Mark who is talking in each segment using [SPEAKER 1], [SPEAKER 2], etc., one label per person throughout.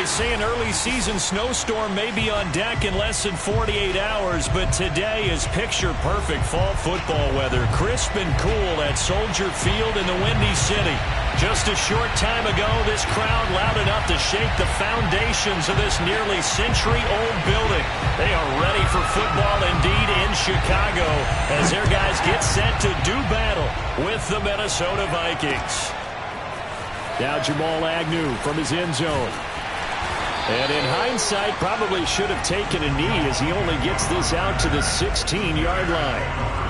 [SPEAKER 1] say an early season snowstorm may be on deck in less than 48 hours, but today is picture-perfect fall football weather. Crisp and cool at Soldier Field in the Windy City. Just a short time ago, this crowd loud enough to shake the foundations of this nearly century-old building. They are ready for football indeed in Chicago as their guys get set to do battle with the Minnesota Vikings. Now Jamal Agnew from his end zone. And in hindsight, probably should have taken a knee as he only gets this out to the 16-yard line.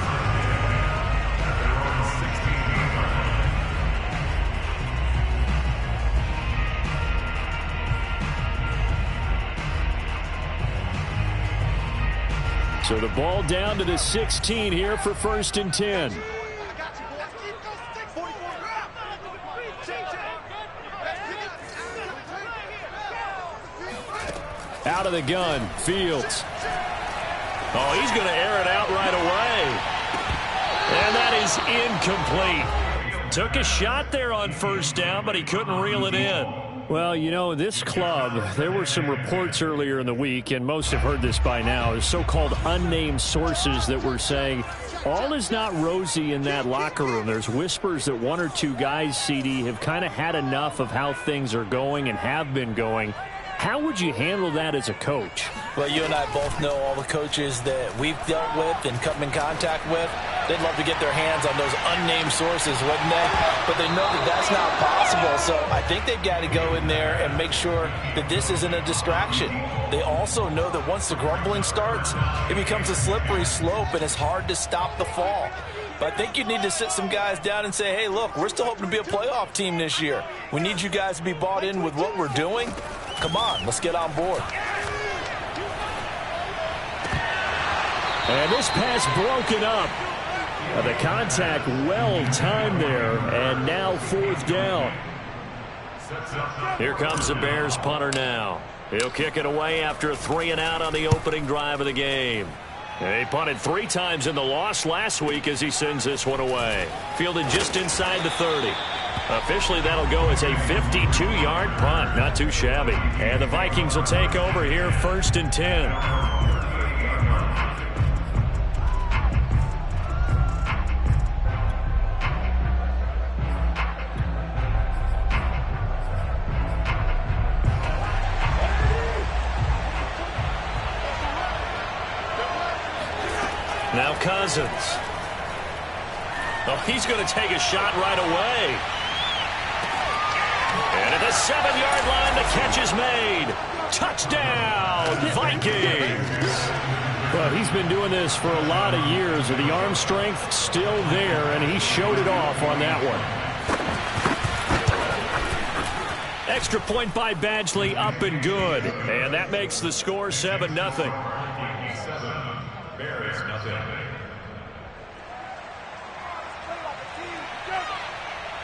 [SPEAKER 1] So the ball down to the 16 here for 1st and 10. Out of the gun, Fields. Oh, he's going to air it out right away. And that is incomplete. Took a shot there on 1st down, but he couldn't reel it in. Well, you know, this club, there were some reports earlier in the week, and most have heard this by now, so-called unnamed sources that were saying all is not rosy in that locker room. There's whispers that 1 or 2 guys, CD, have kind of had enough of how things are going and have been going. How would you handle that as a coach?
[SPEAKER 2] Well, you and I both know all the coaches that we've dealt with and come in contact with. They'd love to get their hands on those unnamed sources, wouldn't they? But they know that that's not possible. So I think they've got to go in there and make sure that this isn't a distraction. They also know that once the grumbling starts, it becomes a slippery slope and it's hard to stop the fall. But I think you need to sit some guys down and say, hey, look, we're still hoping to be a playoff team this year. We need you guys to be bought in with what we're doing. Come on, let's get on board.
[SPEAKER 1] And this pass broken up. The contact well timed there, and now 4th down. Here comes the Bears punter now. He'll kick it away after a 3-and-out on the opening drive of the game. And he punted 3 times in the loss last week as he sends this one away. Fielded just inside the 30. Officially, that'll go as a 52-yard punt. Not too shabby. And the Vikings will take over here 1st and 10. Now Cousins. Oh, he's going to take a shot right away. And at the 7-yard line, the catch is made. Touchdown, Vikings. Well, he's been doing this for a lot of years. The arm strength still there, and he showed it off on that one. Extra point by Badgley, up and good. And that makes the score 7-0. Bears, nothing.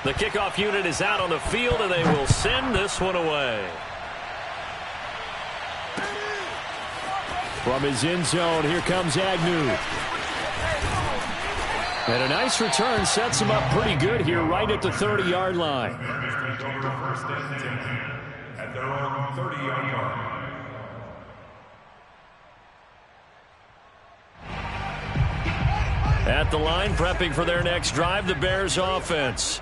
[SPEAKER 1] The kickoff unit is out on the field, and they will send this one away. From his end zone, here comes Agnew. And a nice return sets him up pretty good here right at the 30-yard line. At their own 30-yard line. At the line, prepping for their next drive, the Bears offense.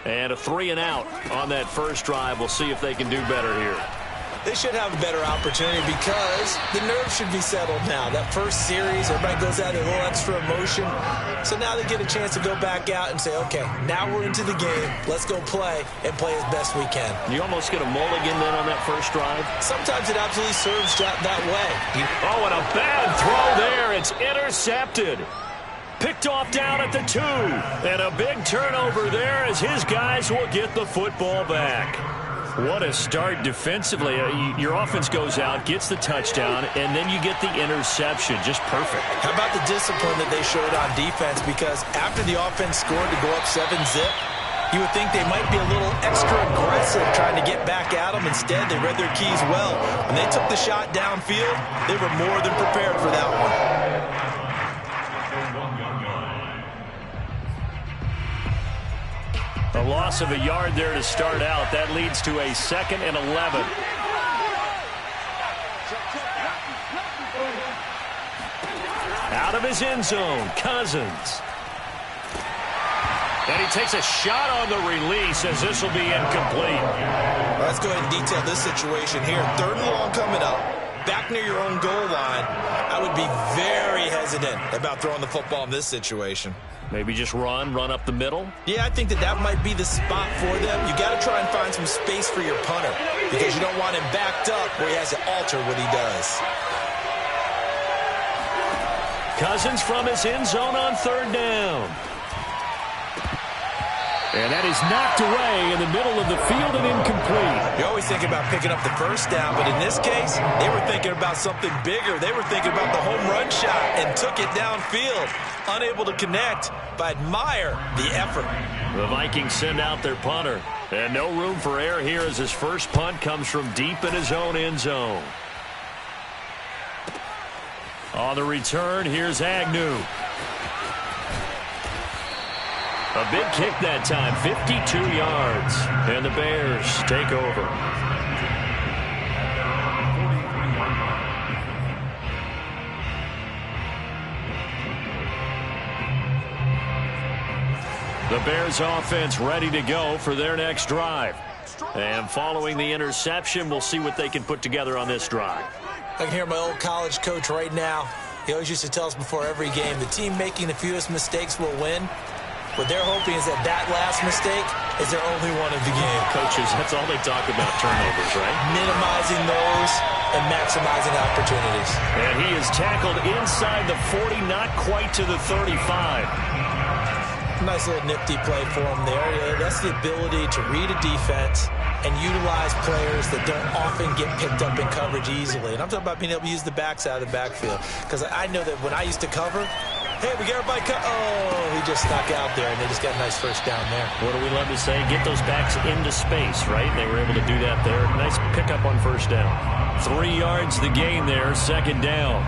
[SPEAKER 1] And a 3-and-out on that first drive. We'll see if they can do better here.
[SPEAKER 2] They should have a better opportunity because the nerves should be settled now. That first series, everybody goes out a little extra emotion. So now they get a chance to go back out and say, okay, now we're into the game. Let's go play and play as best we can.
[SPEAKER 1] You almost get a mulligan then on that first drive?
[SPEAKER 2] Sometimes it absolutely serves that way.
[SPEAKER 1] Oh, and a bad throw there. It's intercepted. Picked off down at the 2. And a big turnover there as his guys will get the football back. What a start defensively. Your offense goes out, gets the touchdown, and then you get the interception. Just perfect.
[SPEAKER 2] How about the discipline that they showed on defense? Because after the offense scored to go up 7-zip, you would think they might be a little extra aggressive trying to get back at them. Instead, they read their keys well. When they took the shot downfield, they were more than prepared for that one. A
[SPEAKER 1] loss of a yard there to start out. That leads to a 2nd and 11. Out of his end zone, Cousins. And he takes a shot on the release as this will be incomplete.
[SPEAKER 2] Let's go ahead and detail this situation here. 3rd and long coming up. Back near your own goal line. I would be very hesitant about throwing the football in this situation.
[SPEAKER 1] Maybe just run up the middle?
[SPEAKER 2] Yeah, I think that might be the spot for them. You got to try and find some space for your punter because you don't want him backed up where he has to alter what he does.
[SPEAKER 1] Cousins from his end zone on 3rd down. And that is knocked away in the middle of the field and incomplete.
[SPEAKER 2] You always think about picking up the 1st down, but in this case, they were thinking about something bigger. They were thinking about the home run shot and took it downfield. Unable to connect, but admire the effort.
[SPEAKER 1] The Vikings send out their punter. And no room for error here as his first punt comes from deep in his own end zone. On the return, here's Agnew. A big kick that time, 52 yards. And the Bears take over. The Bears offense ready to go for their next drive. And following the interception, we'll see what they can put together on this drive.
[SPEAKER 2] I can hear my old college coach right now. He always used to tell us before every game, the team making the fewest mistakes will win. What they're hoping is that last mistake is their only one of the game.
[SPEAKER 1] Coaches, that's all they talk about, turnovers, right?
[SPEAKER 2] Minimizing those and maximizing opportunities.
[SPEAKER 1] And he is tackled inside the 40, not quite to the 35.
[SPEAKER 2] Nice little nifty play for him there. Yeah, that's the ability to read a defense and utilize players that don't often get picked up in coverage easily. And I'm talking about being able to use the backs out of the backfield. Because I know that when I used to cover, hey, we got everybody cut. Oh, he just snuck out there, and they just got a nice 1st down there.
[SPEAKER 1] What do we love to say? Get those backs into space, right? They were able to do that there. Nice pickup on 1st down. 3 yards the gain there, 2nd down.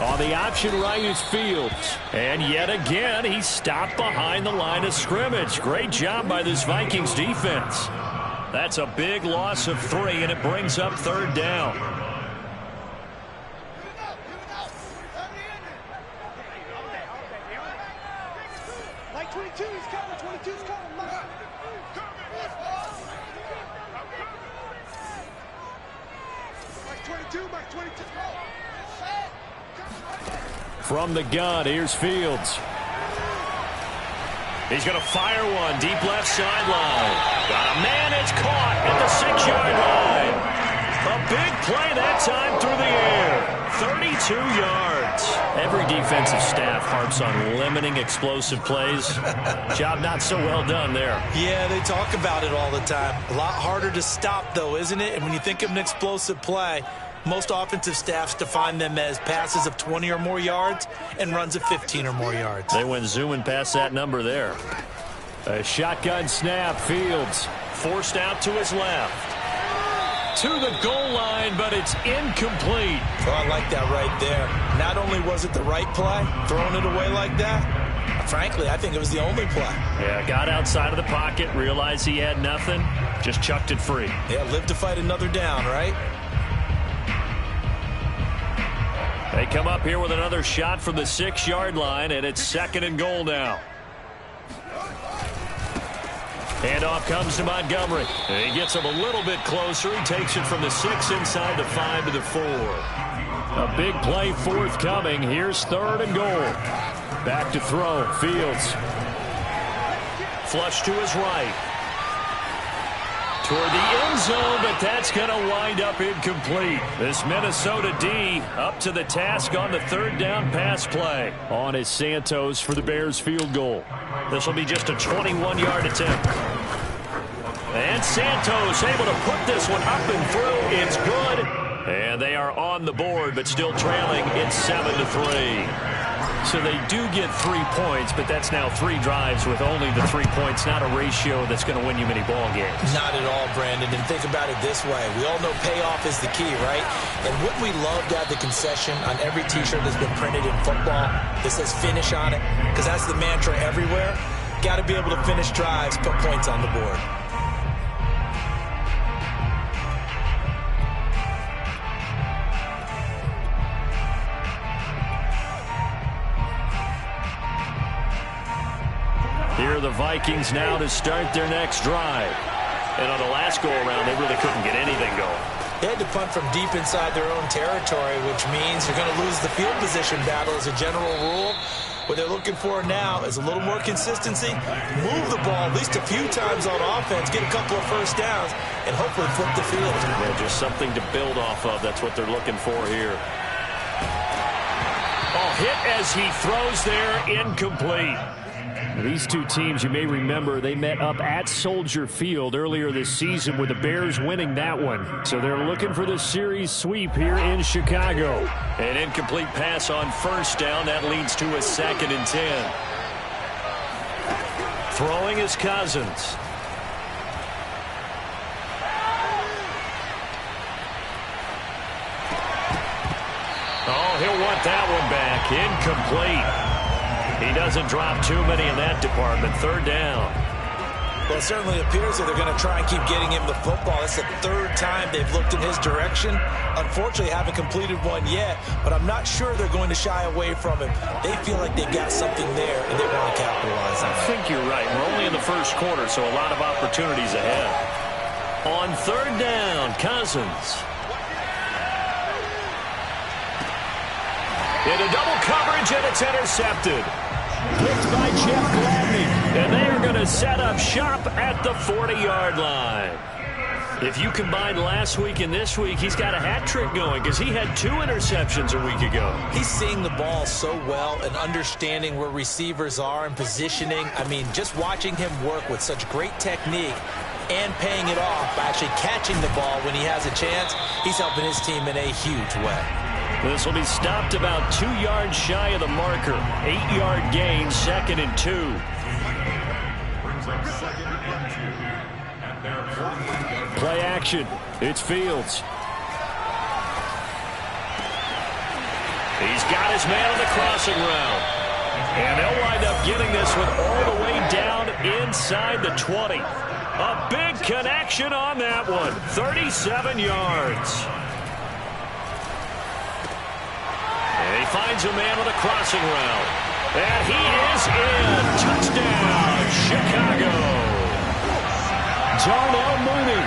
[SPEAKER 1] On the option right is Fields. And yet again, he's stopped behind the line of scrimmage. Great job by this Vikings defense. That's a big loss of 3, and it brings up 3rd down.
[SPEAKER 3] Mike 22, he's coming. 22's coming. Mike 22, Mike 22.
[SPEAKER 1] From the gun, here's Fields. He's going to fire one, deep left sideline. Got a man, it's caught at the 6-yard line. A big play that time through the air. 32 yards. Every defensive staff harps on limiting explosive plays. Job not so well done there.
[SPEAKER 2] Yeah, they talk about it all the time. A lot harder to stop, though, isn't it? And when you think of an explosive play, most offensive staffs define them as passes of 20 or more yards and runs of 15 or more yards.
[SPEAKER 1] They went zooming past that number there. A shotgun snap. Fields forced out to his left. To the goal line, but it's incomplete.
[SPEAKER 2] Oh, I like that right there. Not only was it the right play, throwing it away like that, frankly, I think it was the only play.
[SPEAKER 1] Yeah, got outside of the pocket, realized he had nothing, just chucked it free.
[SPEAKER 2] Yeah, live to fight another down, right?
[SPEAKER 1] They come up here with another shot from the 6-yard line, and it's 2nd and goal now. Handoff comes to Montgomery. He gets him a little bit closer. He takes it from the 6 inside the 5 to the 4. A big play forthcoming. Here's 3rd and goal. Back to throw. Fields. Flush to his right. Toward the end zone, but that's going to wind up incomplete. This Minnesota D up to the task on the 3rd down pass play. On is Santos for the Bears field goal. This will be just a 21-yard attempt. And Santos able to put this one up and through. It's good. And they are on the board, but still trailing. It's 7-3. So they do get 3 points, but that's now 3 drives with only the 3 points, not a ratio that's going to win you many ball games.
[SPEAKER 2] Not at all, Brandon. And think about it this way. We all know payoff is the key, right? And wouldn't we love to have the concession on every T-shirt that's been printed in football that says finish on it? Because that's the mantra everywhere. Got to be able to finish drives, put points on the board.
[SPEAKER 1] Here are the Vikings now to start their next drive. And on the last go-around, they really couldn't get anything going.
[SPEAKER 2] They had to punt from deep inside their own territory, which means you're going to lose the field position battle as a general rule. What they're looking for now is a little more consistency, move the ball at least a few times on offense, get a couple of first downs, and hopefully flip the field.
[SPEAKER 1] Yeah, just something to build off of. That's what they're looking for here. Oh, hit as he throws there, incomplete.
[SPEAKER 4] These two teams, you may remember, they met up at Soldier Field earlier this season with the Bears winning that one. So they're looking for the series sweep here in Chicago.
[SPEAKER 1] An incomplete pass on first down. That leads to a 2nd and 10. Throwing is Cousins. Oh, he'll want that one back. Incomplete. He doesn't drop too many in that department. 3rd down.
[SPEAKER 2] Well, it certainly appears that they're going to try and keep getting him the football. It's the 3rd time they've looked in his direction. Unfortunately, haven't completed one yet, but I'm not sure they're going to shy away from him. They feel like they've got something there, and they want to capitalize on it.
[SPEAKER 1] I think you're right. We're only in the first quarter, so a lot of opportunities ahead. On 3rd down, Cousins. Into double coverage, and it's intercepted. Picked by Jeff Gladney. And they are going to set up shop at the 40-yard line. If you combine last week and this week, he's got a hat trick going because he had 2 interceptions a week ago.
[SPEAKER 2] He's seeing the ball so well and understanding where receivers are and positioning. I mean, just watching him work with such great technique and paying it off by actually catching the ball when he has a chance, he's helping his team in a huge way.
[SPEAKER 1] This will be stopped about 2 yards shy of the marker. 8-yard gain, 2nd and 2.
[SPEAKER 4] Play action. It's Fields.
[SPEAKER 1] He's got his man on the crossing route. And they'll wind up getting this one all the way down inside the 20. A big connection on that one. 37 yards. And he finds a man with a crossing route. And he is in. Touchdown, Chicago.
[SPEAKER 4] Darnell Mooney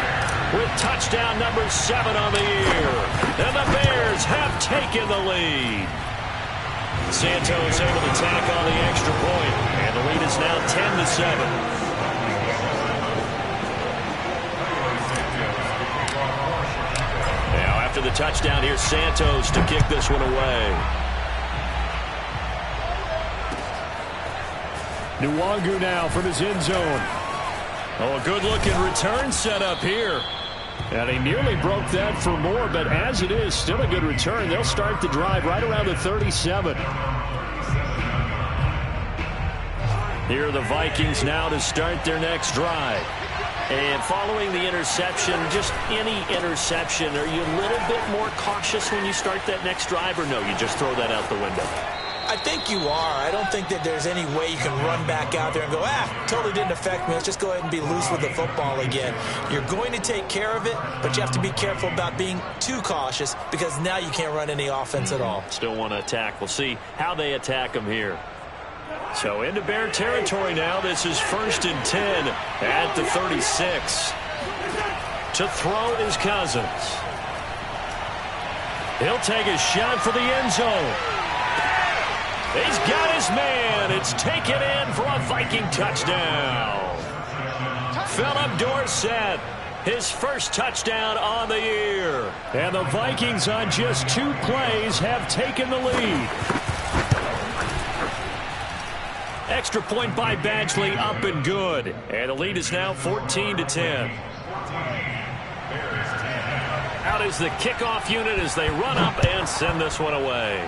[SPEAKER 1] with touchdown number 7 on the year. And the Bears have taken the lead. Santos able to tack on the extra point. And the lead is now 10-7. Now after the touchdown, here's Santos to kick this one away.
[SPEAKER 4] Nwangu now from his end zone.
[SPEAKER 1] Oh, a good-looking return set up here.
[SPEAKER 4] And he nearly broke that for more, but as it is, still a good return. They'll start the drive right around the 37.
[SPEAKER 1] Here are the Vikings now to start their next drive. And following the interception, just any interception, are you a little bit more cautious when you start that next drive, or no, you just throw that out the window?
[SPEAKER 2] I think you are. I don't think that there's any way you can run back out there and go, totally didn't affect me. Let's just go ahead and be loose with the football again. You're going to take care of it, but you have to be careful about being too cautious because now you can't run any offense at all.
[SPEAKER 1] Still want to attack. We'll see how they attack them here. So into Bear territory now. This is 1st and 10 at the 36. To throw is Cousins. He'll take a shot for the end zone. He's got his man. It's taken in for a Viking touchdown. Philip Dorsett, his first touchdown on the year.
[SPEAKER 4] And the Vikings on just 2 plays have taken the lead.
[SPEAKER 1] Extra point by Badgley, up and good. And the lead is now 14-10. Out is the kickoff unit as they run up and send this one away.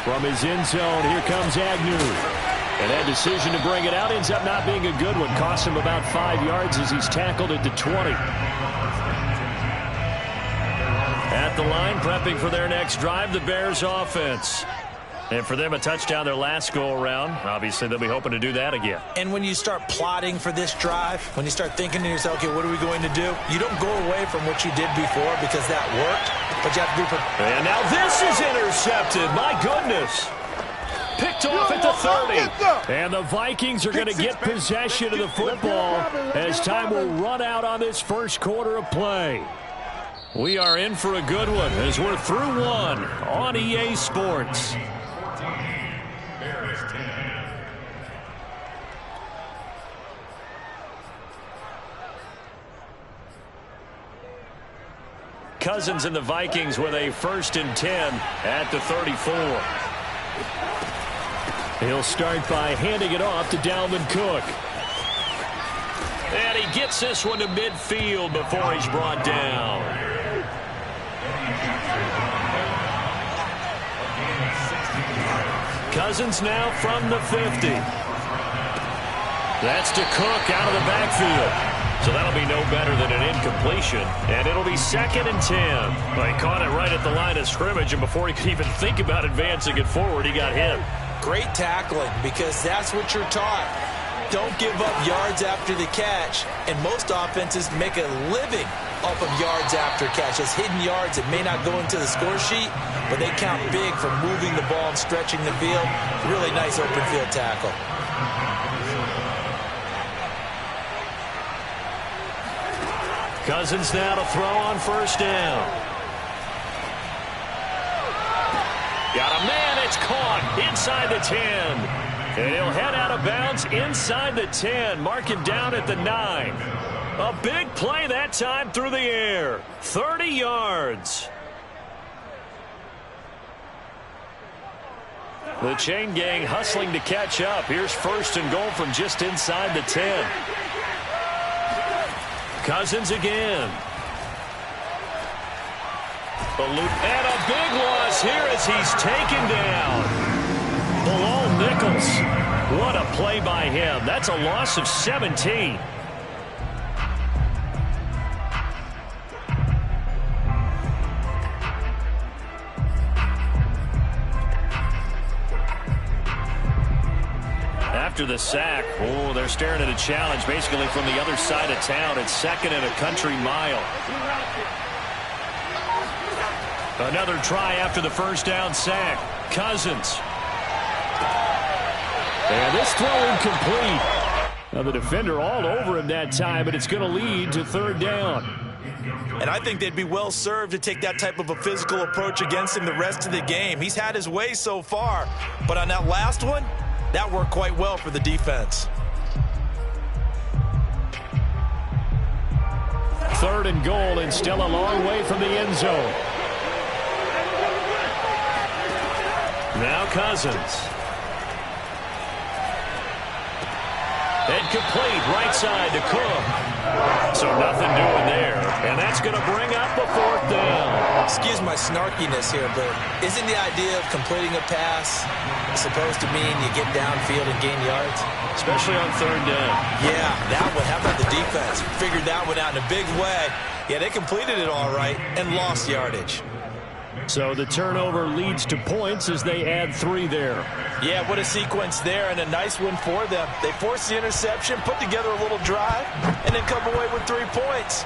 [SPEAKER 4] From his end zone, here comes Agnew. And that decision to bring it out ends up not being a good one. Costs him about 5 yards as he's tackled at the 20. At the line, prepping for their next drive, the Bears offense.
[SPEAKER 1] And for them, a touchdown their last go-around. Obviously, they'll be hoping to do that again.
[SPEAKER 2] And when you start plotting for this drive, when you start thinking to yourself, okay, what are we going to do? You don't go away from what you did before because that worked, but you have to be prepared.
[SPEAKER 1] And now this is intercepted. My goodness. Picked off at the 30. And the Vikings are going to get possession of the football as time will run out on this first quarter of play. We are in for a good one as we're through one on EA Sports. Cousins and the Vikings with a 1st and 10 at the 34. He'll start by handing it off to Dalvin Cook. And he gets this one to midfield before he's brought down. Cousins now from the 50. That's to Cook out of the backfield. So that'll be no better than an incompletion. And it'll be 2nd and 10. Well, he caught it right at the line of scrimmage, and before he could even think about advancing it forward, he got hit.
[SPEAKER 2] Great tackling, because that's what you're taught. Don't give up yards after the catch. And most offenses make a living off of yards after catch. As hidden yards that may not go into the score sheet, but they count big for moving the ball and stretching the field. Really nice open field tackle.
[SPEAKER 1] Cousins now to throw on 1st down. Got a man, it's caught inside the 10. And he'll head out of bounds inside the 10. Mark him down at the 9. A big play that time through the air. 30 yards. The chain gang hustling to catch up. Here's 1st and goal from just inside the 10. Cousins again. And a big loss here as he's taken down. Below Nichols. What a play by him. That's a loss of 17. After the sack, oh, they're staring at a challenge basically from the other side of town. It's 2nd and a country mile. Another try after the 1st down sack. Cousins. And this throw incomplete. Now the defender all over him that time, but it's going to lead to 3rd down.
[SPEAKER 2] And I think they'd be well served to take that type of a physical approach against him the rest of the game. He's had his way so far, but on that last one, that worked quite well for the defense.
[SPEAKER 4] 3rd and goal, and still a long way from the end zone.
[SPEAKER 1] Now Cousins. Incomplete, right side to Cook. So nothing doing there. And that's going to bring up a 4th down.
[SPEAKER 2] Excuse my snarkiness here, but isn't the idea of completing a pass supposed to mean you get downfield and gain yards?
[SPEAKER 1] Especially on 3rd down.
[SPEAKER 2] Yeah, that one. How about the defense? Figured that one out in a big way. Yeah, they completed it all right and lost yardage.
[SPEAKER 4] So the turnover leads to points as they add 3 there.
[SPEAKER 2] Yeah, what a sequence there, and a nice one for them. They forced the interception, put together a little drive, and then come away with 3 points.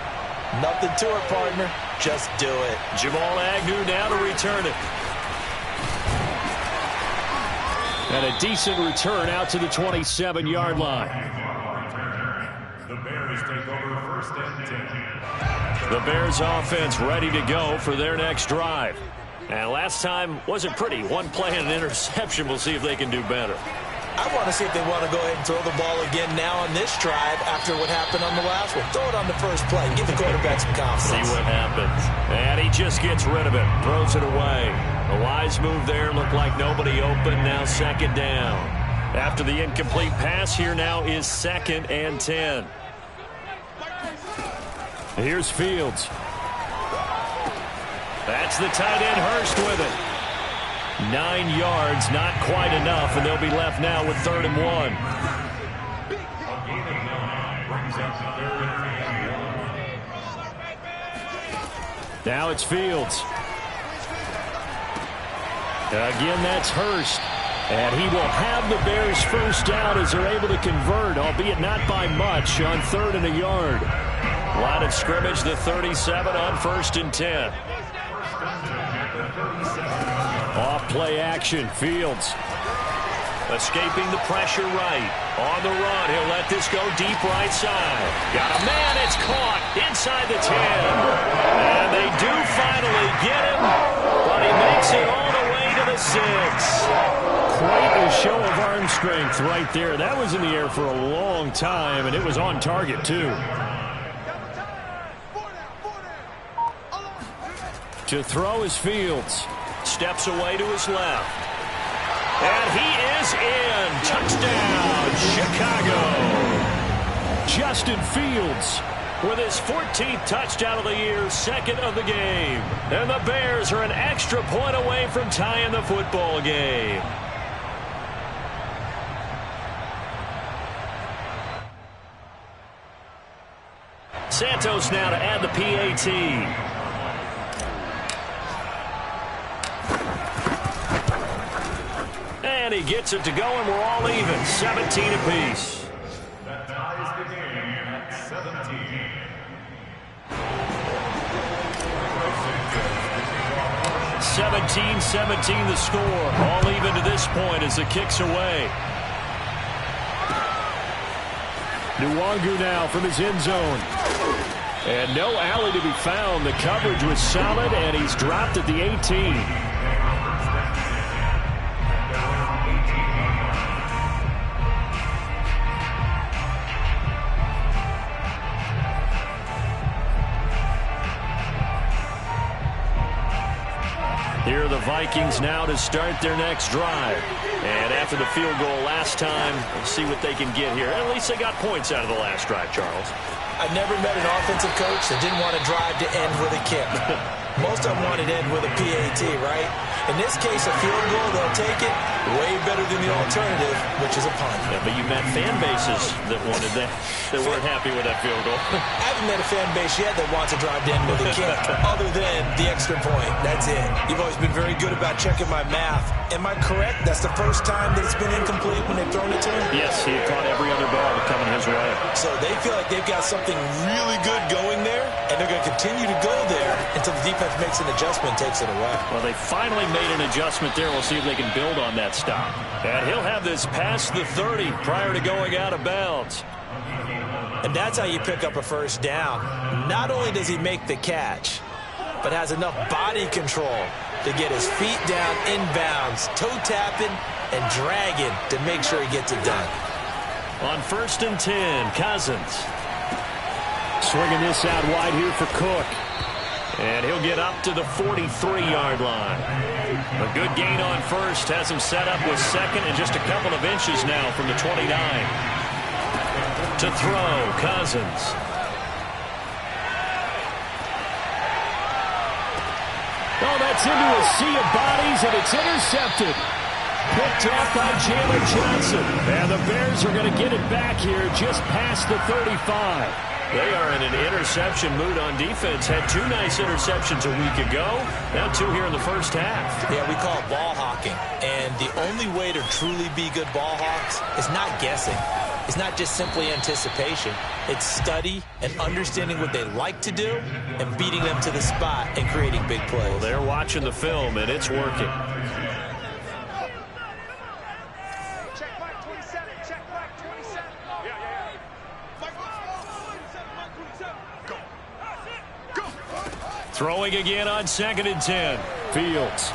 [SPEAKER 2] Nothing to it, partner. Just do it.
[SPEAKER 1] Jamal Agnew now to return it.
[SPEAKER 4] And a decent return out to the 27-yard line.
[SPEAKER 5] The Bears take over 1st and 10.
[SPEAKER 1] The Bears offense ready to go for their next drive. And last time wasn't pretty. One play and an interception. We'll see if they can do better.
[SPEAKER 2] I want to see if they want to go ahead and throw the ball again now on this drive after what happened on the last one. Throw it on the first play. Give the quarterback some confidence.
[SPEAKER 1] See what happens. And he just gets rid of it. Throws it away. A wise move there. Looked like nobody open. Now 2nd down. After the incomplete pass, here now is 2nd and 10.
[SPEAKER 4] Here's Fields.
[SPEAKER 1] That's the tight end Hurst with it. 9 yards, not quite enough, and they'll be left now with 3rd and 1.
[SPEAKER 4] Now it's Fields. Again, that's Hurst. And he will have the Bears first down as they're able to convert, albeit not by much, on 3rd and a yard. Line of scrimmage, the 37 on 1st and 10. Off play action, Fields. Escaping the pressure right. On the run, he'll let this go deep right side. Got a man, it's caught inside the 10. And they do finally get him, but he makes it all the way to the 6. Quite a show of arm strength right there. That was in the air for a long time, and it was on target, too. To throw is Fields. Steps away to his left. And he is in. Touchdown, Chicago. Justin Fields with his 14th touchdown of the year, 2nd of the game. And the Bears are an extra point away from tying the football game. Santos now to add the PAT. And he gets it to go, and we're all even. 17 apiece.
[SPEAKER 5] That ties the game at 17.
[SPEAKER 4] 17-17 the score. All even to this point as the kick's away. Nwangu now from his end zone. And no alley to be found. The coverage was solid, and he's dropped at the 18. Here are the Vikings now to start their next drive. And after the field goal last time, we'll see what they can get here. At least they got points out of the last drive, Charles.
[SPEAKER 2] I've never met an offensive coach that didn't want to drive to end with a kick. Most of them wanted to end with a PAT, right? In this case, a field goal, they'll take it. Way better than the alternative, which is a punt.
[SPEAKER 4] Yeah, but you met fan bases that wanted that, that weren't happy with that field goal.
[SPEAKER 2] I haven't met a fan base yet that wants to drive to end with a kick, other than the extra point. That's it. You've always been very good about checking my math. Am I correct? That's the first time that it's been incomplete when they've thrown it to him?
[SPEAKER 4] Yes, he had caught every other ball coming his way.
[SPEAKER 2] So they feel like they've got something really good going there, and they're going to continue to go there until the defense makes an adjustment and takes it away.
[SPEAKER 4] Well, they finally made an adjustment there. We'll see if they can build on that stop. And he'll have this past the 30 prior to going out of bounds.
[SPEAKER 2] And that's how you pick up a first down. Not only does he make the catch, but has enough body control to get his feet down inbounds, toe tapping and dragging to make sure he gets it done.
[SPEAKER 4] On 1st and 10, Cousins. Swinging this out wide here for Cook. And he'll get up to the 43-yard line. A good gain on first has him set up with 2nd and just a couple of inches now from the 29. To throw, Cousins. Oh, that's into a sea of bodies, and it's intercepted. Picked off by Jalen Johnson. And the Bears are going to get it back here just past the 35. They are in an interception mood on defense. Had 2 nice interceptions a week ago. Now 2 here in the first half.
[SPEAKER 2] Yeah, we call it ball hawking. And the only way to truly be good ball hawks is not guessing. It's not just simply anticipation. It's study and understanding what they like to do and beating them to the spot and creating big plays.
[SPEAKER 4] Well, they're watching the film, and it's working.
[SPEAKER 3] Check back 27. Check back 27. Yeah. Mike 27. Go. Go.
[SPEAKER 4] Throwing again on 2nd and 10. Fields.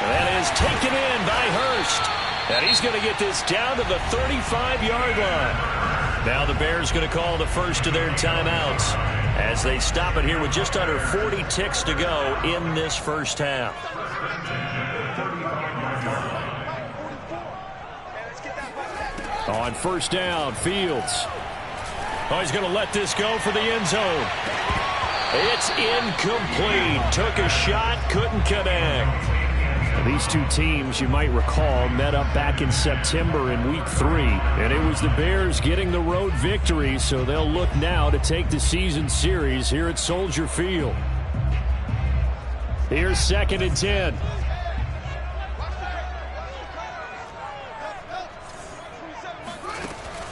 [SPEAKER 4] And that is taken in by Hurst. And he's going to get this down to the 35-yard line. Now the Bears going to call the first of their timeouts as they stop it here with just under 40 ticks to go in this first half. On 1st down, Fields. Oh, he's going to let this go for the end zone. It's incomplete. Took a shot, couldn't connect. These two teams, you might recall, met up back in September in Week 3. And it was the Bears getting the road victory, so they'll look now to take the season series here at Soldier Field. Here's 2nd and 10.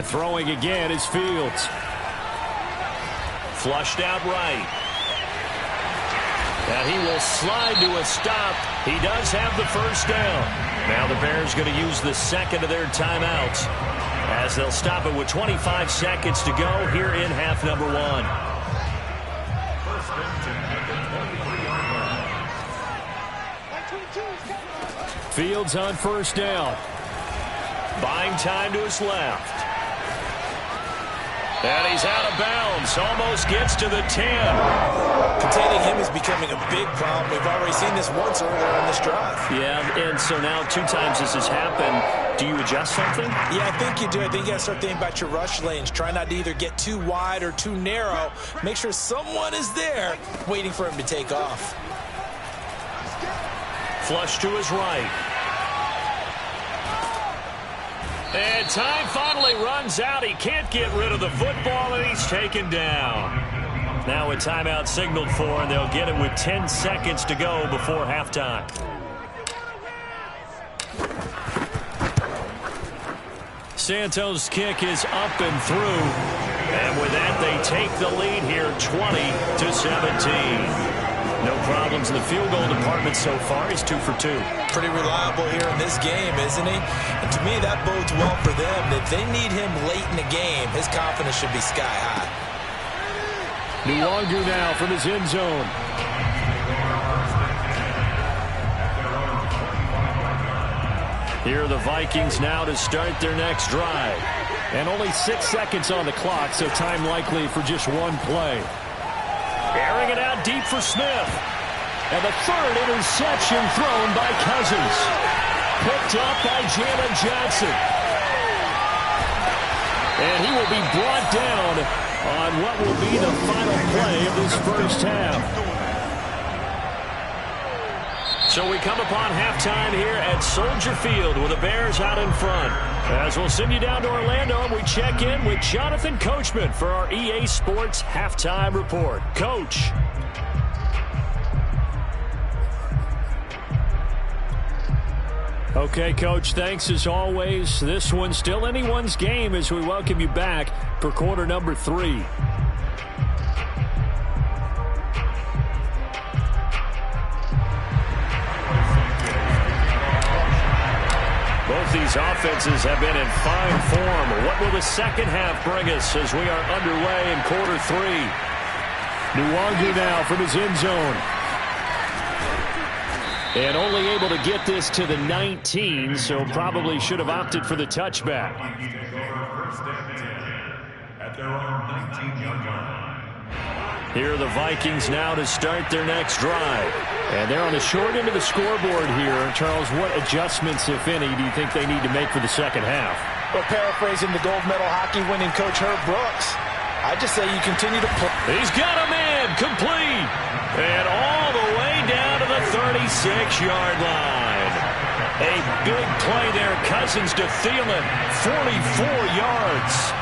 [SPEAKER 4] Throwing again is Fields.
[SPEAKER 1] Flushed out right. Now he will slide to a stop. He does have the first down. Now the Bears going to use the second of their timeouts as they'll stop it with 25 seconds to go here in half number 1.
[SPEAKER 4] Fields on first down.
[SPEAKER 1] Buying time to his left. And he's out of bounds. Almost gets to the 10.
[SPEAKER 2] Containing him is becoming a big problem. We've already seen this once earlier in this drive.
[SPEAKER 1] Yeah, and so now 2 times this has happened. Do you adjust something?
[SPEAKER 2] Yeah, I think you do. I think you got to start thinking about your rush lanes. Try not to either get too wide or too narrow. Make sure someone is there waiting for him to take off.
[SPEAKER 1] Flush to his right. And time finally runs out. He can't get rid of the football, and he's taken down. Now a timeout signaled for, and they'll get it with 10 seconds to go before halftime. Santos' kick is up and through. And with that, they take the lead here 20-17. No problems in the field goal department so far. He's 2 for 2.
[SPEAKER 2] Pretty reliable here in this game, isn't he? And to me, that bodes well for them. If they need him late in the game, his confidence should be sky high.
[SPEAKER 4] Nuwangu now from his end zone. Here are the Vikings now to start their next drive. And only 6 seconds on the clock, so time likely for just one play. Airing it out deep for Smith. And the 3rd interception thrown by Cousins. Picked up by Jalen Johnson. And he will be brought down on what will be the final play of this first half. So we come upon halftime here at Soldier Field with the Bears out in front. As we'll send you down to Orlando, and we check in with Jonathan Coachman for our EA Sports Halftime Report. Coach. Okay, Coach, thanks as always. This one's still anyone's game as we welcome you back for quarter number 3. Both these offenses have been in fine form. What will the second half bring us as we are underway in quarter 3? Nuwangu now from his end zone. And only able to get this to the 19, so probably should have opted for the touchback. Here are the Vikings now to start their next drive. And they're on the short end of the scoreboard here. Charles, what adjustments, if any, do you think they need to make for the second half?
[SPEAKER 2] Well, paraphrasing the gold medal hockey winning coach Herb Brooks, I just say you continue to play.
[SPEAKER 1] He's got a man complete. And all the way down to the 36-yard line. A big play there. Cousins to Thielen. 44 yards.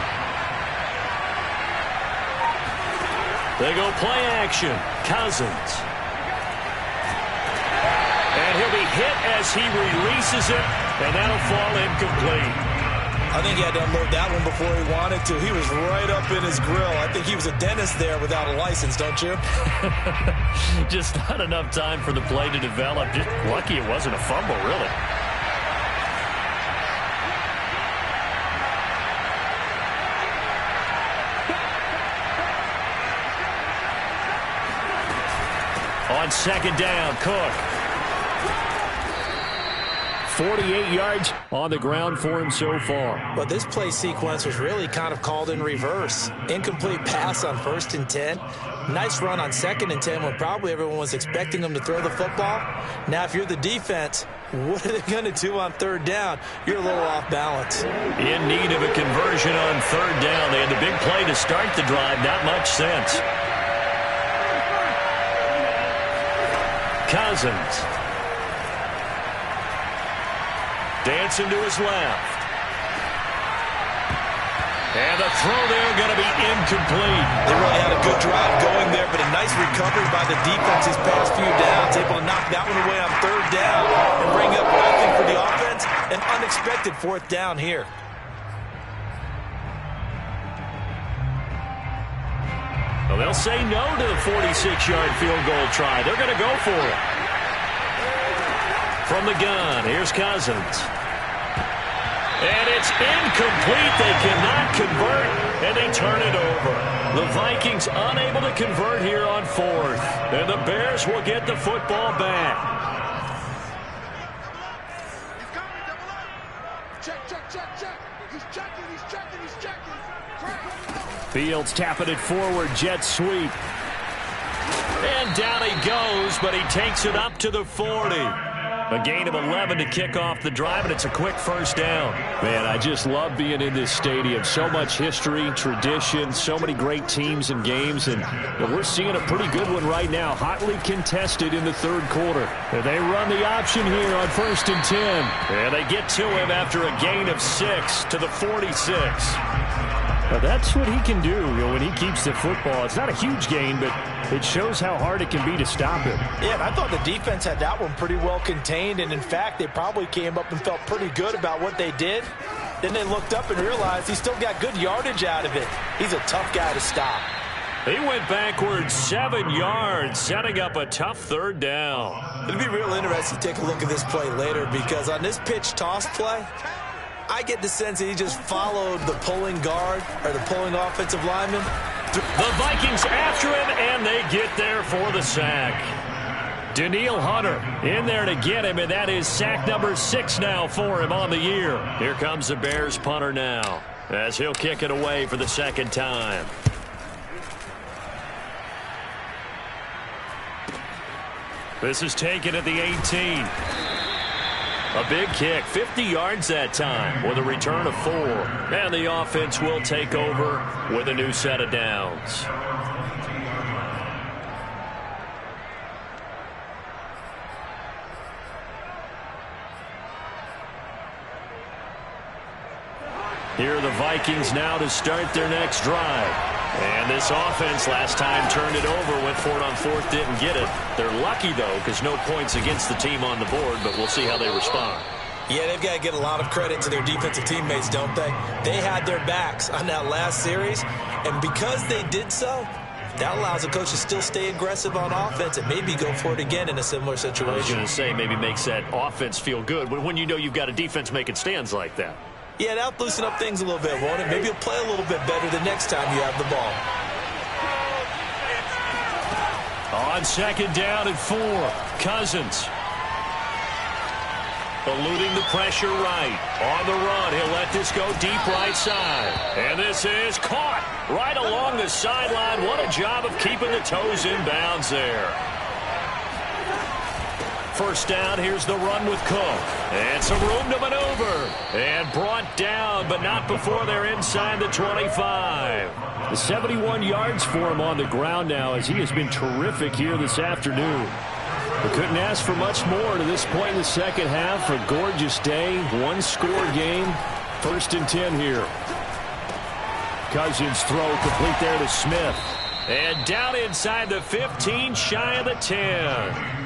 [SPEAKER 1] They go play action. Cousins. And he'll be hit as he releases it. And that'll fall incomplete.
[SPEAKER 2] I think he had to unload that one before he wanted to. He was right up in his grill. I think he was a dentist there without a license, don't you?
[SPEAKER 1] Just not enough time for the play to develop. Just lucky it wasn't a fumble, really. On second down, Cook. 48 yards on the ground for him so far.
[SPEAKER 2] But this play sequence was really kind of called in reverse. Incomplete pass on 1st and 10. Nice run on 2nd and 10 when probably everyone was expecting him to throw the football. Now, if you're the defense, what are they going to do on 3rd down? You're a little off balance.
[SPEAKER 1] In need of a conversion on 3rd down. They had the big play to start the drive. Not much sense. Cousins. Dancing to his left. And the throw there going to be incomplete.
[SPEAKER 2] They really had a good drive going there, but a nice recovery by the defense these past few downs, able to knock that one away on third down and bring up what I think for the offense, an unexpected fourth down here.
[SPEAKER 1] Well, they'll say no to the 46-yard field goal try. They're going to go for it. From the gun, here's Cousins. And it's incomplete. They cannot convert, and they turn it over. The Vikings unable to convert here on fourth. And the Bears will get the football back.
[SPEAKER 3] He's coming, double up. Check, check, check, check. He's checking, he's checking, he's checking.
[SPEAKER 1] Fields tapping it forward, jet sweep. And down he goes, but he takes it up to the 40. A gain of 11 to kick off the drive, and it's a quick first down. Man, I just love being in this stadium. So much history, tradition, so many great teams and games, and we're seeing a pretty good one right now, hotly contested in the third quarter. And they run the option here on 1st and 10. And they get to him after a gain of 6 to the 46. Now that's what he can do, when he keeps the football. It's not a huge gain, but it shows how hard it can be to stop him.
[SPEAKER 2] Yeah, and I thought the defense had that one pretty well contained, and in fact, they probably came up and felt pretty good about what they did. Then they looked up and realized he still got good yardage out of it. He's a tough guy to stop.
[SPEAKER 1] He went backwards 7 yards, setting up a tough third down.
[SPEAKER 2] It'll be real interesting to take a look at this play later, because on this pitch toss play, I get the sense that he just followed the pulling guard or the pulling offensive lineman.
[SPEAKER 1] The Vikings after him, and they get there for the sack. Danielle Hunter in there to get him, and that is sack number 6 now for him on the year. Here comes the Bears punter now, as he'll kick it away for the second time. This is taken at the 18. A big kick, 50 yards that time with a return of 4. And the offense will take over with a new set of downs. Here are the Vikings now to start their next drive. And this offense last time turned it over, went for it on 4th, didn't get it. They're lucky, though, because no points against the team on the board, but we'll see how they respond.
[SPEAKER 2] Yeah, they've got to get a lot of credit to their defensive teammates, don't they? They had their backs on that last series, and because they did so, that allows the coach to still stay aggressive on offense and maybe go for it again in a similar situation.
[SPEAKER 1] I was going to say, maybe makes that offense feel good, but when you know you've got a defense making stands like that.
[SPEAKER 2] Yeah, that'll loosen up things a little bit, won't it? Maybe you'll play a little bit better the next time you have the ball.
[SPEAKER 1] On 2nd down and 4, Cousins. Eluding the pressure right. On the run, he'll let this go deep right side. And this is caught right along the sideline. What a job of keeping the toes in bounds there. First down, here's the run with Cook. And some room to maneuver. And brought down, but not before they're inside the 25. The 71 yards for him on the ground now, as he has been terrific here this afternoon. We couldn't ask for much more to this point in the second half. A gorgeous day, one-score game. 1st and 10 here. Cousins throw complete there to Smith. And down inside the 15, shy of the 10.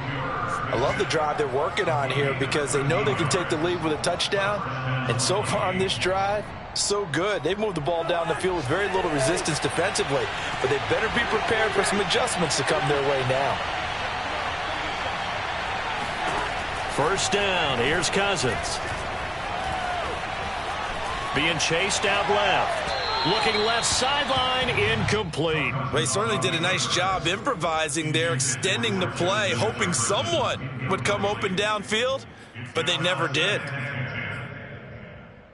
[SPEAKER 2] I love the drive they're working on here because they know they can take the lead with a touchdown. And so far on this drive, so good. They've moved the ball down the field with very little resistance defensively. But they better be prepared for some adjustments to come their way now.
[SPEAKER 1] First down, here's Cousins. Being chased out left. Looking left sideline, incomplete.
[SPEAKER 2] Well, he certainly did a nice job improvising there, extending the play, hoping someone would come open downfield, but they never did.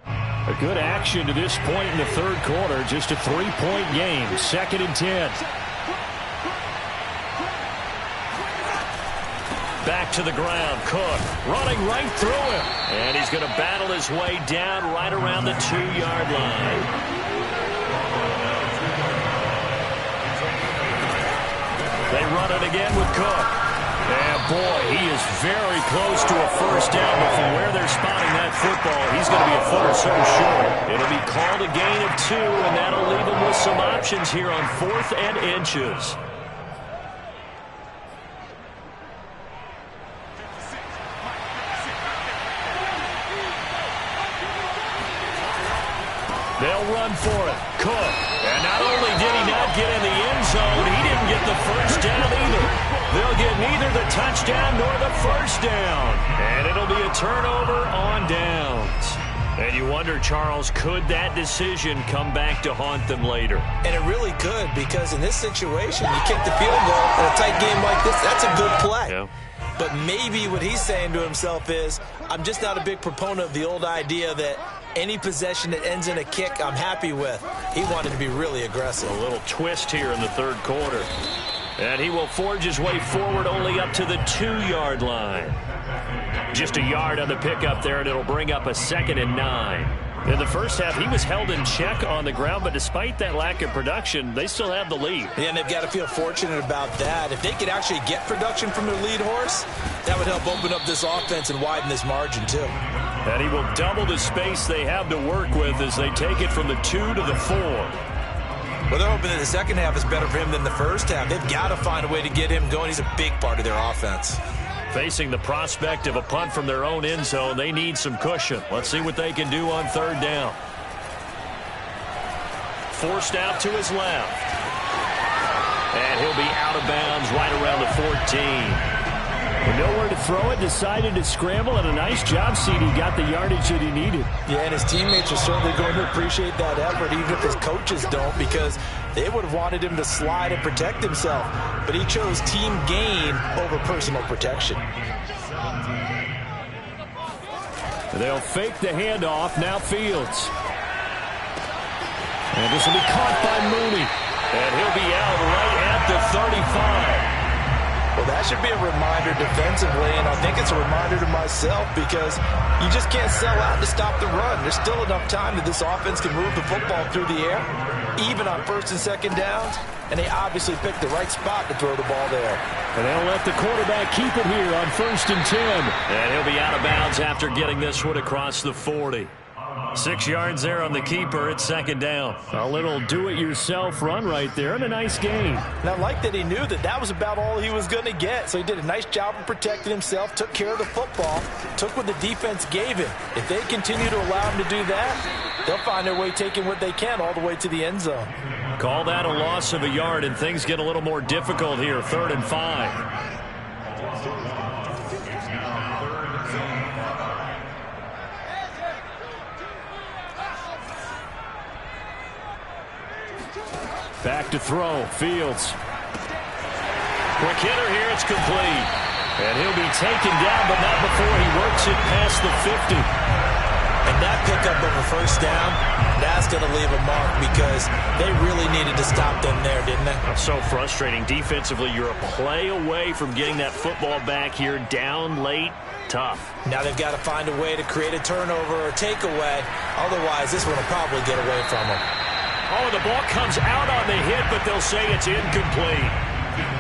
[SPEAKER 1] A good action to this point in the third quarter. Just a 3-point game. 2nd and 10. Back to the ground. Cook running right through him. And he's going to battle his way down right around the 2-yard line. They run it again with Cook. And boy, he is very close to a first down, but from where they're spotting that football, he's going to be a foot or so short. It'll be called a gain of 2, and that'll leave him with some options here on 4th and inches. They'll run for it. Cook. And not only did he not get in the end zone, he didn't get the first down either. They'll get neither the touchdown nor the first down. And it'll be a turnover on downs. And you wonder, Charles, could that decision come back to haunt them later?
[SPEAKER 2] And it really could, because in this situation, you kick the field goal in a tight game like this, that's a good play.
[SPEAKER 1] Yeah.
[SPEAKER 2] But maybe what he's saying to himself is, I'm just not a big proponent of the old idea that any possession that ends in a kick I'm happy with. He wanted to be really aggressive.
[SPEAKER 1] A little twist here in the third quarter. And he will forge his way forward only up to the 2-yard line. Just a yard on the pickup there, and it'll bring up a 2nd and 9. In the first half, he was held in check on the ground, but despite that lack of production, they still have the lead.
[SPEAKER 2] Yeah, and they've got to feel fortunate about that. If they could actually get production from their lead horse, that would help open up this offense and widen this margin too.
[SPEAKER 1] And he will double the space they have to work with as they take it from the 2 to the 4.
[SPEAKER 2] Well, they're hoping that the second half is better for him than the first half. They've got to find a way to get him going. He's a big part of their offense.
[SPEAKER 1] Facing the prospect of a punt from their own end zone, they need some cushion. Let's see what they can do on 3rd down. Forced out to his left. And he'll be out of bounds right around the 14.
[SPEAKER 4] With nowhere to throw it, decided to scramble, and a nice job, CD. Got the yardage that he needed.
[SPEAKER 2] Yeah, and his teammates are certainly going to appreciate that effort, even if his coaches don't, because they would have wanted him to slide and protect himself. But he chose team gain over personal protection.
[SPEAKER 4] They'll fake the handoff. Now Fields. And this will be caught by Mooney.
[SPEAKER 1] And he'll be out right at the 35.
[SPEAKER 2] Well, that should be a reminder defensively, and I think it's a reminder to myself, because you just can't sell out to stop the run. There's still enough time that this offense can move the football through the air, even on 1st and 2nd downs, and they obviously picked the right spot to throw the ball there.
[SPEAKER 4] And they'll let the quarterback keep it here on 1st and 10.
[SPEAKER 1] And he'll be out of bounds after getting this one across the 40. 6 yards there on the keeper. It's 2nd down.
[SPEAKER 4] A little do-it-yourself run right there, and a nice gain.
[SPEAKER 2] And I like that he knew that that was about all he was going to get. So he did a nice job of protecting himself, took care of the football, took what the defense gave him. If they continue to allow him to do that, they'll find their way taking what they can all the way to the end zone.
[SPEAKER 1] Call that a loss of a yard, and things get a little more difficult here. 3rd and 5.
[SPEAKER 4] Back to throw. Fields.
[SPEAKER 1] Quick hitter here. It's complete. And he'll be taken down, but not before he works it past the 50.
[SPEAKER 2] And that pickup of a first down, that's going to leave a mark, because they really needed to stop them there, didn't they?
[SPEAKER 1] So frustrating. Defensively, you're a play away from getting that football back here, down late. Tough.
[SPEAKER 2] Now they've got to find a way to create a turnover or takeaway. Otherwise, this one will probably get away from them.
[SPEAKER 1] Oh, the ball comes out on the hit, but they'll say it's incomplete.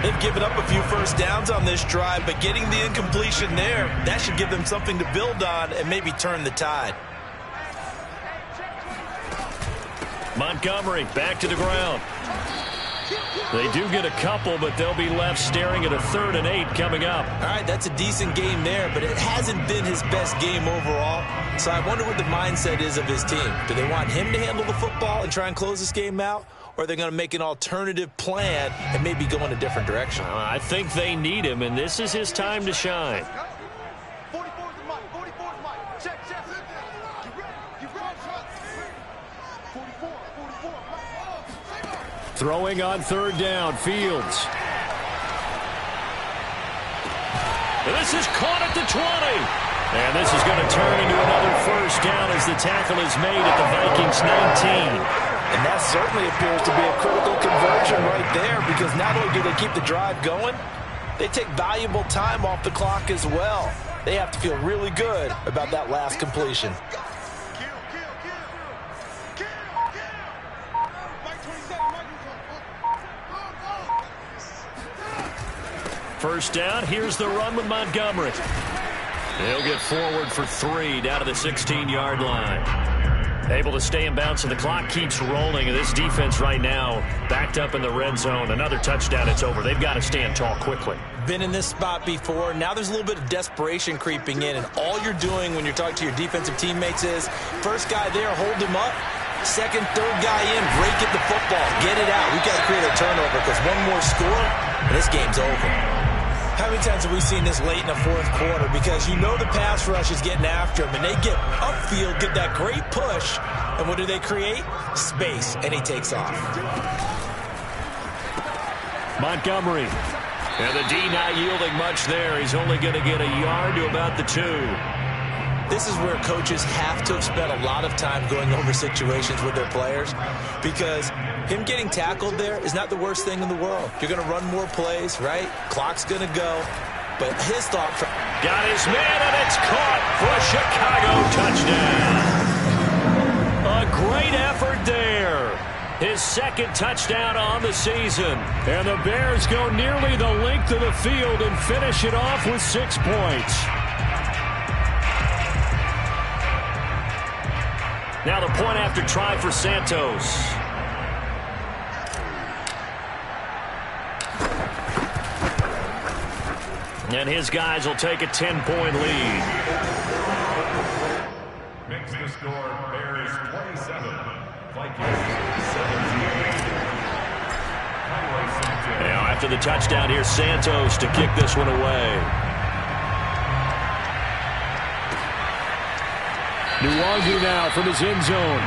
[SPEAKER 2] They've given up a few first downs on this drive, but getting the incompletion there, that should give them something to build on and maybe turn the tide.
[SPEAKER 1] Montgomery back to the ground. They do get a couple, but they'll be left staring at a 3rd and 8 coming up.
[SPEAKER 2] All right, that's a decent game there, but it hasn't been his best game overall. So I wonder what the mindset is of his team. Do they want him to handle the football and try and close this game out? Or are they going to make an alternative plan and maybe go in a different direction?
[SPEAKER 1] I think they need him, and this is his time to shine.
[SPEAKER 3] 44's the mic. 44's the mic. Check, check. You ready? You ready? 44.
[SPEAKER 4] Throwing on 3rd down. Fields.
[SPEAKER 1] And this is caught at the 20. And this is going to turn into another first down as the tackle is made at the Vikings 19.
[SPEAKER 2] And that certainly appears to be a critical conversion right there, because not only do they keep the drive going, they take valuable time off the clock as well. They have to feel really good about that last completion.
[SPEAKER 1] First down, here's the run with Montgomery. He'll get forward for 3 down to the 16-yard line. Able to stay in bounds, and the clock keeps rolling. And this defense right now backed up in the red zone. Another touchdown, it's over. They've got to stand tall quickly.
[SPEAKER 2] Been in this spot before. Now there's a little bit of desperation creeping in, and all you're doing when you're talking to your defensive teammates is first guy there, hold him up. Second, third guy in, break it the football. Get it out. We've got to create a turnover because one more score, and this game's over. How many times have we seen this late in the fourth quarter? Because you know the pass rush is getting after him, and they get upfield, get that great push, and what do they create? Space, and he takes off.
[SPEAKER 1] Montgomery. And the D not yielding much there. He's only going to get a yard to about the 2.
[SPEAKER 2] This is where coaches have to have spent a lot of time going over situations with their players, because him getting tackled there is not the worst thing in the world. You're going to run more plays, right? Clock's going to go. But his thought...
[SPEAKER 1] Got his man, and it's caught for a Chicago touchdown. A great effort there. His second touchdown on the season. And the Bears go nearly the length of the field and finish it off with 6 points. Now the point after try for Santos. And his guys will take a 10-point lead.
[SPEAKER 5] Makes the score Bears 27, Vikings 17.
[SPEAKER 1] Now after the touchdown, here's Santos to kick this one away. Nwangu now from his end zone.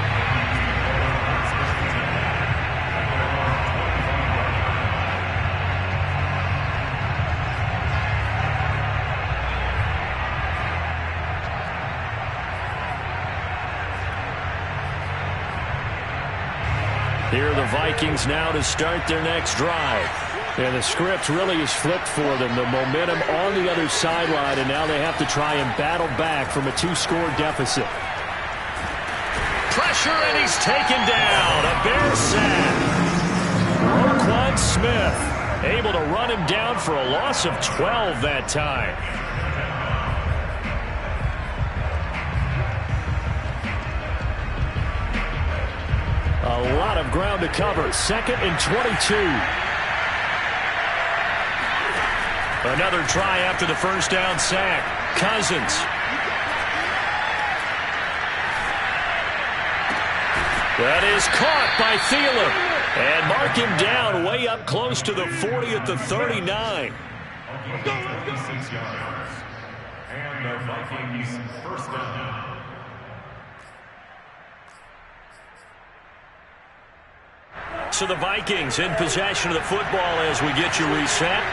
[SPEAKER 1] Here are the Vikings now to start their next drive. And the script really is flipped for them. The momentum on the other sideline, and now they have to try and battle back from a 2-score deficit. Pressure, and he's taken down. A Bears sack. Roquan Smith able to run him down for a loss of 12 that time. A lot of ground to cover. 2nd and 22. Another try after the first down sack. Cousins. That is caught by Thielen. And mark him down way up close to the 40 at the 39.
[SPEAKER 5] 26 yards. And the Vikings first down.
[SPEAKER 1] So the Vikings in possession of the football as we get you reset.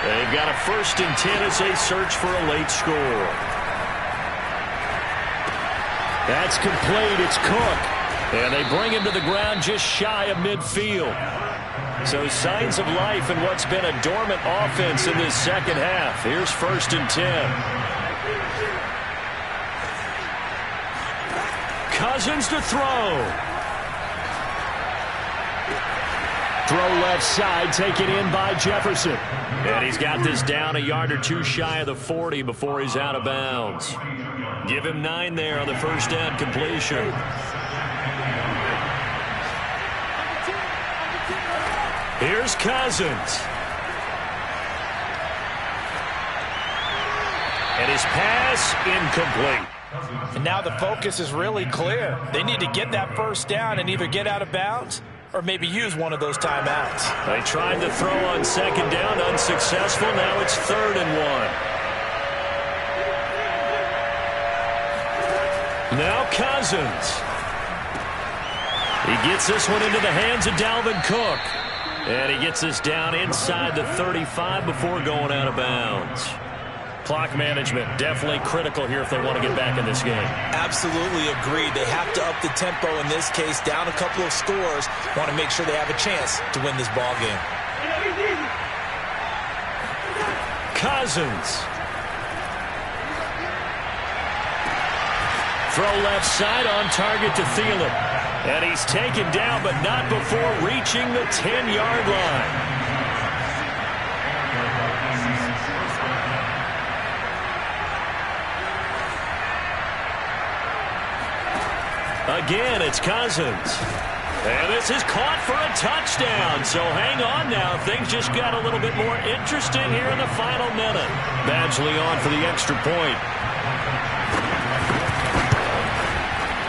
[SPEAKER 1] They've got a 1st and 10 as they search for a late score. That's complete. It's Cook. And they bring him to the ground just shy of midfield. So signs of life in what's been a dormant offense in this second half. Here's 1st and 10. Cousins to throw. Throw left side, taken in by Jefferson. And he's got this down a yard or 2 shy of the 40 before he's out of bounds. Give him 9 there on the first down completion. Here's Cousins. And his pass incomplete.
[SPEAKER 2] And now the focus is really clear. They need to get that first down and either get out of bounds or maybe use one of those timeouts.
[SPEAKER 1] They tried to throw on 2nd down, unsuccessful. Now it's 3rd and 1. Now Cousins. He gets this one into the hands of Dalvin Cook. And he gets this down inside the 35 before going out of bounds. Clock management definitely critical here if they want to get back in this game. Absolutely agreed. They have to up the tempo in this case, down a couple of scores. Want to make sure they have a chance to win this ball game. Cousins. Throw left side on target to Thielen. And he's taken down, but not before reaching the 10-yard line. Again, it's Cousins. And this is caught for a touchdown. So hang on now. Things just got a little bit more interesting here in the final minute. Badgley on for the extra point.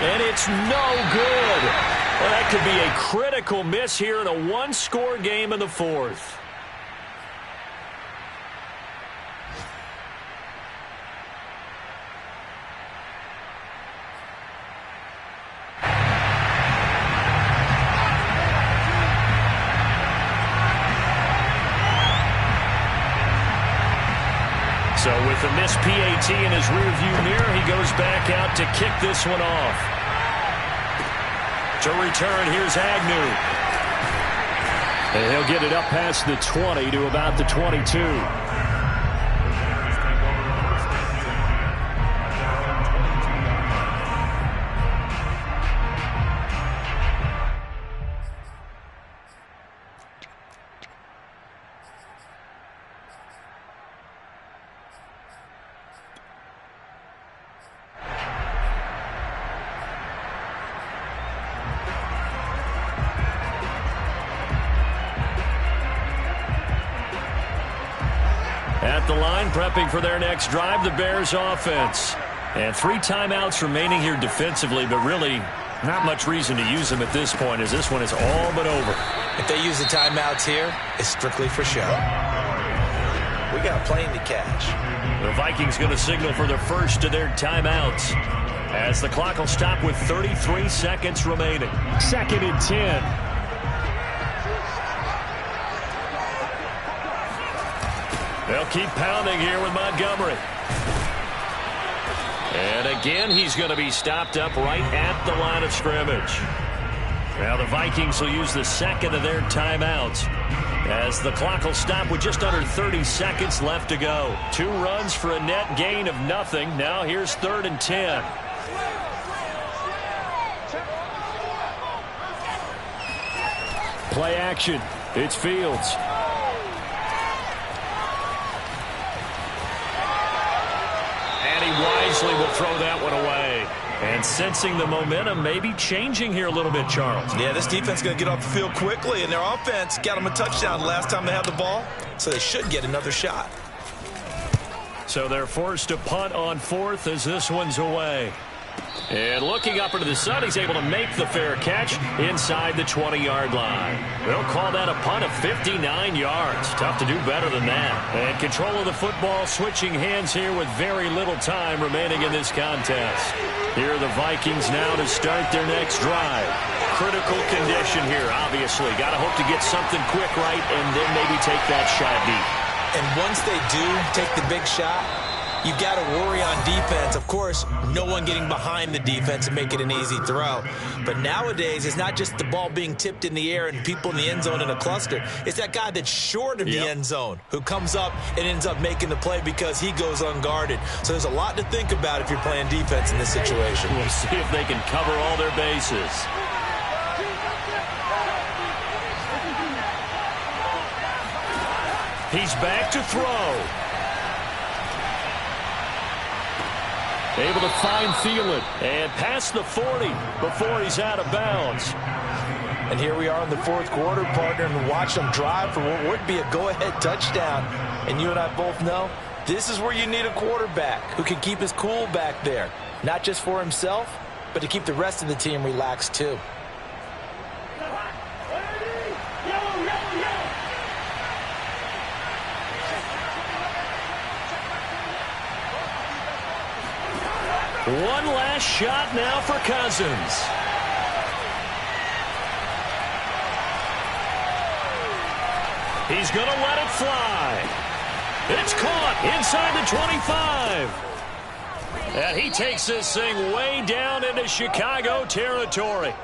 [SPEAKER 1] And it's no good. Well, that could be a critical miss here in a one-score game in the fourth. So with the missed PAT in his rearview mirror, he goes back out to kick this one off. To return, here's Agnew. And he'll get it up past the 20 to about the 22. At the line, prepping for their next drive, the Bears offense. And 3 timeouts remaining here defensively, but really not much reason to use them at this point, as this one is all but over.
[SPEAKER 2] If they use the timeouts here, it's strictly for show. We got a plane to catch.
[SPEAKER 1] The Vikings going to signal for the first of their timeouts, as the clock will stop with 33 seconds remaining. 2nd and 10. They'll keep pounding here with Montgomery. And again, he's going to be stopped up right at the line of scrimmage. Now the Vikings will use the second of their timeouts, as the clock will stop with just under 30 seconds left to go. 2 runs for a net gain of nothing. Now here's 3rd and 10. Play action. It's Fields. Wisely will throw that one away. And sensing the momentum maybe changing here a little bit, Charles.
[SPEAKER 2] Yeah, this defense is going to get off the field quickly, and their offense got them a touchdown last time they had the ball, so they should get another shot.
[SPEAKER 1] So they're forced to punt on 4th as this one's away. And looking up into the sun, he's able to make the fair catch inside the 20-yard line. They'll call that a punt of 59 yards. Tough to do better than that. And control of the football switching hands here with very little time remaining in this contest. Here are the Vikings now to start their next drive. Critical condition here, obviously. Got to hope to get something quick right and then maybe take that shot deep.
[SPEAKER 2] And once they do take the big shot, you've got to worry on defense. Of course, no one getting behind the defense and make it an easy throw. But nowadays, it's not just the ball being tipped in the air and people in the end zone in a cluster. It's that guy that's short of the end zone who comes up and ends up making the play because he goes unguarded. So there's a lot to think about if you're playing defense in this situation.
[SPEAKER 1] We'll see if they can cover all their bases. He's back to throw. Able to find Thielen and past the 40 before he's out of bounds.
[SPEAKER 2] And here we are in the 4th quarter, partner, and watch them drive for what would be a go-ahead touchdown. And you and I both know this is where you need a quarterback who can keep his cool back there. Not just for himself, but to keep the rest of the team relaxed too.
[SPEAKER 1] One last shot now for Cousins. He's going to let it fly. It's caught inside the 25. And he takes this thing way down into Chicago territory.